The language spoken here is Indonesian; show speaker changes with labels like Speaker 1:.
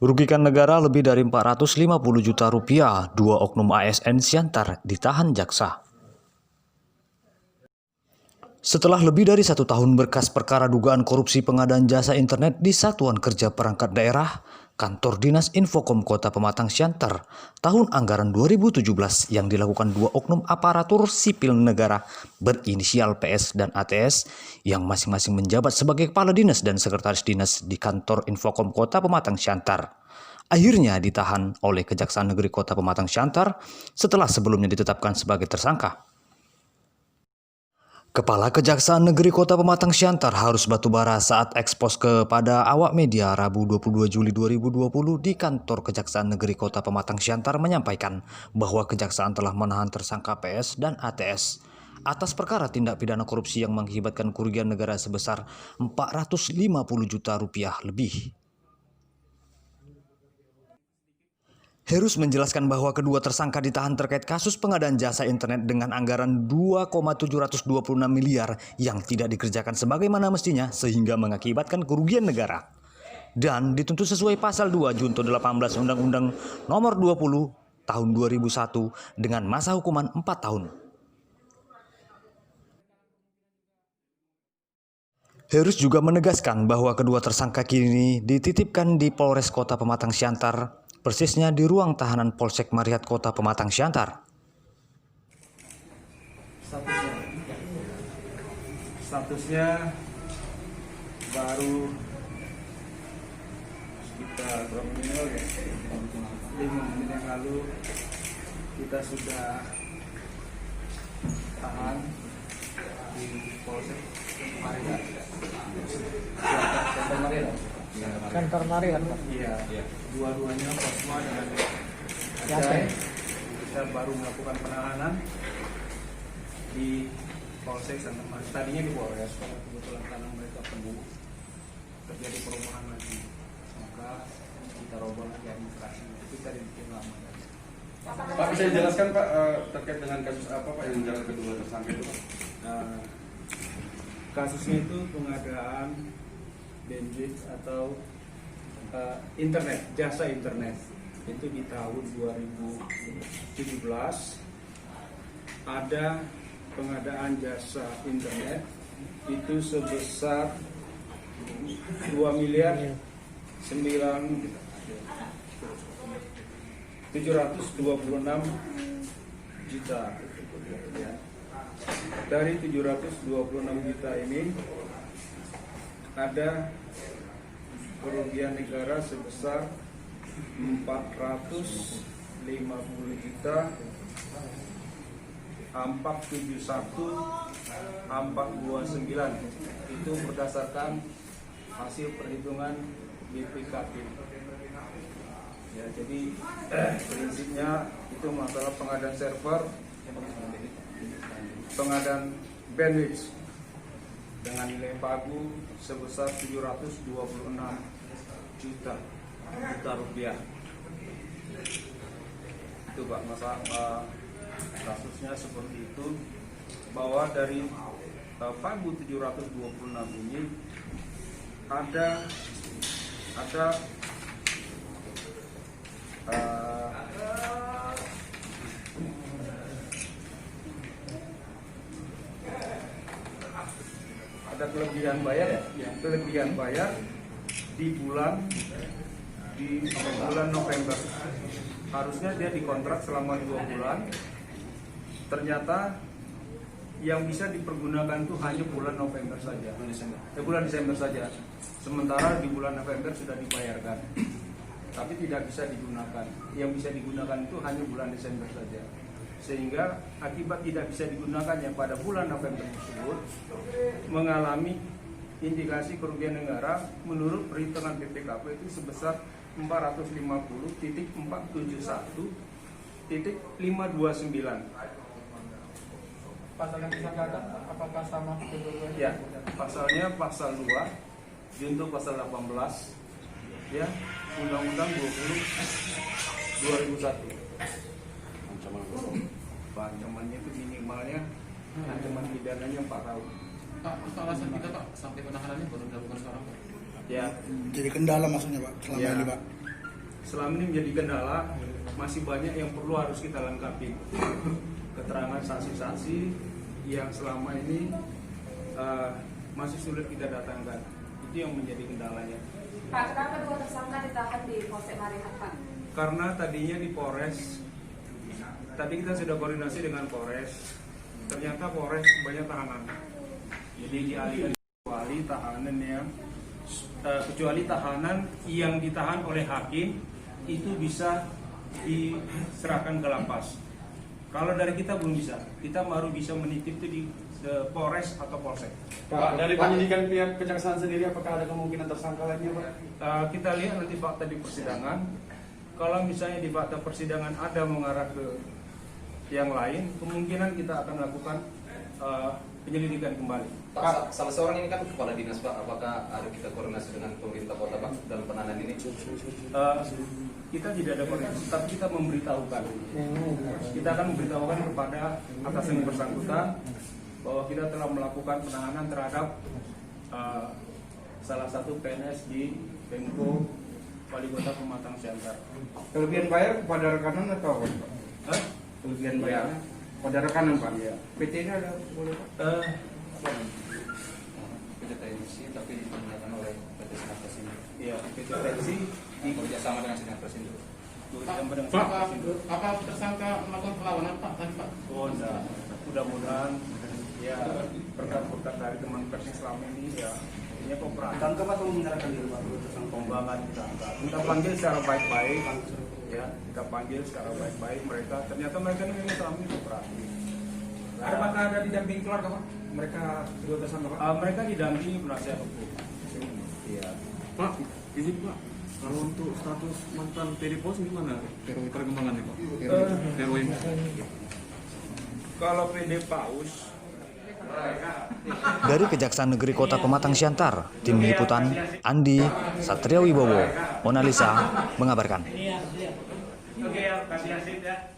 Speaker 1: Merugikan negara lebih dari 450 juta rupiah, dua oknum ASN Siantar ditahan jaksa. Setelah lebih dari 1 tahun berkas perkara dugaan korupsi pengadaan jasa internet di Satuan Kerja Perangkat Daerah, Kantor Dinas Infokom Kota Pematang Siantar, tahun anggaran 2017 yang dilakukan dua oknum aparatur sipil negara berinisial PS dan ATS yang masing-masing menjabat sebagai Kepala Dinas dan Sekretaris Dinas di Kantor Infokom Kota Pematang Siantar, akhirnya ditahan oleh Kejaksaan Negeri Kota Pematang Siantar setelah sebelumnya ditetapkan sebagai tersangka. Kepala Kejaksaan Negeri Kota Pematang Siantar harus batubara saat ekspos kepada awak media Rabu 22 Juli 2020 di kantor Kejaksaan Negeri Kota Pematang Siantar menyampaikan bahwa Kejaksaan telah menahan tersangka PS dan ATS atas perkara tindak pidana korupsi yang mengakibatkan kerugian negara sebesar 450 juta rupiah lebih. Heru menjelaskan bahwa kedua tersangka ditahan terkait kasus pengadaan jasa internet dengan anggaran 2,726 miliar yang tidak dikerjakan sebagaimana mestinya sehingga mengakibatkan kerugian negara. Dan dituntut sesuai pasal 2 Junto 18 Undang-Undang Nomor 20 Tahun 2001 dengan masa hukuman 4 tahun. Heru juga menegaskan bahwa kedua tersangka kini dititipkan di Polres Kota Pematang Siantar, persisnya di ruang tahanan Polsek Marihat Kota Pematang Siantar.
Speaker 2: Statusnya baru sekitar berapa menit lalu ya? 5 menit yang lalu kita sudah tahan di Polsek Marihat.
Speaker 3: Kantor Marihat, Pak.
Speaker 2: Iya, dua-duanya semua dengan Aceh. Kita baru melakukan penahanan di Polsek Sangat Marihat. Tadinya di Polres, karena kebetulan tanah mereka penuh, terjadi perubahan lagi. Maka kita roboh lagi administrasi. Itu tadi bikin lama.
Speaker 4: Pak, bisa dijelaskan Pak terkait dengan kasus apa Pak yang menjerat kedua tersangka itu Pak?
Speaker 2: Kasusnya itu pengadaan bandwidth atau internet, jasa internet. Itu di tahun 2017 ada pengadaan jasa internet itu sebesar 2 miliar 726 juta. Dari 726 juta ini ada kerugian negara sebesar 450 juta 471,429. Itu berdasarkan hasil perhitungan BPKP. Ya, jadi prinsipnya itu masalah pengadaan server, pengadaan bandwidth dengan nilai pagu sebesar 726 juta rupiah. Itu Pak, masalah kasusnya seperti itu, bahwa dari pagu 726 ini ada kelebihan bayar di bulan November. Harusnya dia dikontrak selama 2 bulan. Ternyata yang bisa dipergunakan itu hanya bulan November saja. Bulan Desember saja. Sementara di bulan November sudah dibayarkan, tapi tidak bisa digunakan. Yang bisa digunakan itu hanya bulan Desember saja. Sehingga akibat tidak bisa digunakannya pada bulan November tersebut mengalami indikasi kerugian negara menurut perhitungan BPKP itu sebesar 450.471.529.
Speaker 3: Pasal yang disangkakan apakah sama kedua-duanya?
Speaker 2: Ya, pasalnya pasal 2 junto pasal 18 ya, Undang-Undang 20 2001. Ancamannya itu minimalnya ancaman pidananya 4 tahun.
Speaker 5: Pak, untuk alasan kita Pak, sampai penahanannya baru dilakukan sekarang Pak.
Speaker 2: Ya,
Speaker 6: Jadi kendala maksudnya Pak, selama
Speaker 2: Ya.
Speaker 6: ini Pak.
Speaker 2: selama ini menjadi kendala, masih banyak yang perlu harus kita lengkapi. Keterangan saksi-saksi yang selama ini masih sulit kita datangkan. Itu yang menjadi kendalanya.
Speaker 7: Pak, kenapa dua tersangka ditahan di Polsek Marihan, Pak?
Speaker 2: Karena tadinya di Polres, tadi kita sudah koordinasi dengan Polres, ternyata Polres banyak tahanan. Jadi dialihkan kecuali tahanan yang ditahan oleh hakim itu bisa diserahkan ke lapas. Kalau dari kita belum bisa, kita baru bisa menitip itu di Polres atau Polsek.
Speaker 4: Pak, dari penyidikan pihak kejaksaan sendiri apakah ada kemungkinan tersangka lainnya Pak?
Speaker 2: Kita lihat nanti fakta di persidangan. Kalau misalnya di fakta persidangan ada mengarah ke yang lain, kemungkinan kita akan lakukan penyelidikan kembali.
Speaker 8: Pak, salah seorang ini kan kepala dinas Pak, apakah ada kita koordinasi dengan pemerintah kota Pak dalam penahanan ini?
Speaker 2: Kita tidak ada koordinasi, tapi kita memberitahukan. Kita akan memberitahukan kepada atasan yang bersangkutan bahwa kita telah melakukan penahanan terhadap salah satu PNS di Pemko Wali Kota Pematang Siantar.
Speaker 9: Kelebihan bayar kepada rekanan atau apa Pak?
Speaker 2: Hah?
Speaker 9: Kelebihan bayarnya pada rekanan Pak?
Speaker 2: Iya.
Speaker 9: PT-nya ada boleh Pak?
Speaker 8: PT TNC tapi dipergunakan oleh PT Sinar Presindo.
Speaker 2: Iya, PT Tensi
Speaker 8: Bekerjasama dengan Sinar Presindo.
Speaker 2: bekerjasama dengan
Speaker 5: Pak,
Speaker 2: Presindo.
Speaker 5: apa tersangka melakukan perlawanan Pak tadi Pak?
Speaker 2: Oh, enggak. Mudah-mudahan ya berkat dari teman pers yang selama ini ya ini kooperatif.
Speaker 9: Tangkap atau menyerahkan diri Pak?
Speaker 2: Pembangan kita panggil secara baik-baik, ya kita panggil secara baik-baik mereka. Ternyata mereka ini memang selama ini kooperatif.
Speaker 9: Apakah ada didampingi keluarga Pak? Mereka kedua tersangka Pak?
Speaker 2: Mereka didampingi penasihat hukum. Iya.
Speaker 4: Pak, izin Pak. Kalau untuk status mantan PD Pos gimana perkembangannya Pak? Teroin.
Speaker 2: Kalau PD Paus
Speaker 1: Dari Kejaksaan Negeri Kota Pematang Siantar, Tim Liputan Andi Satria Wibowo, Mona Lisa mengabarkan.
Speaker 2: Oke ya, kasih hasil ya.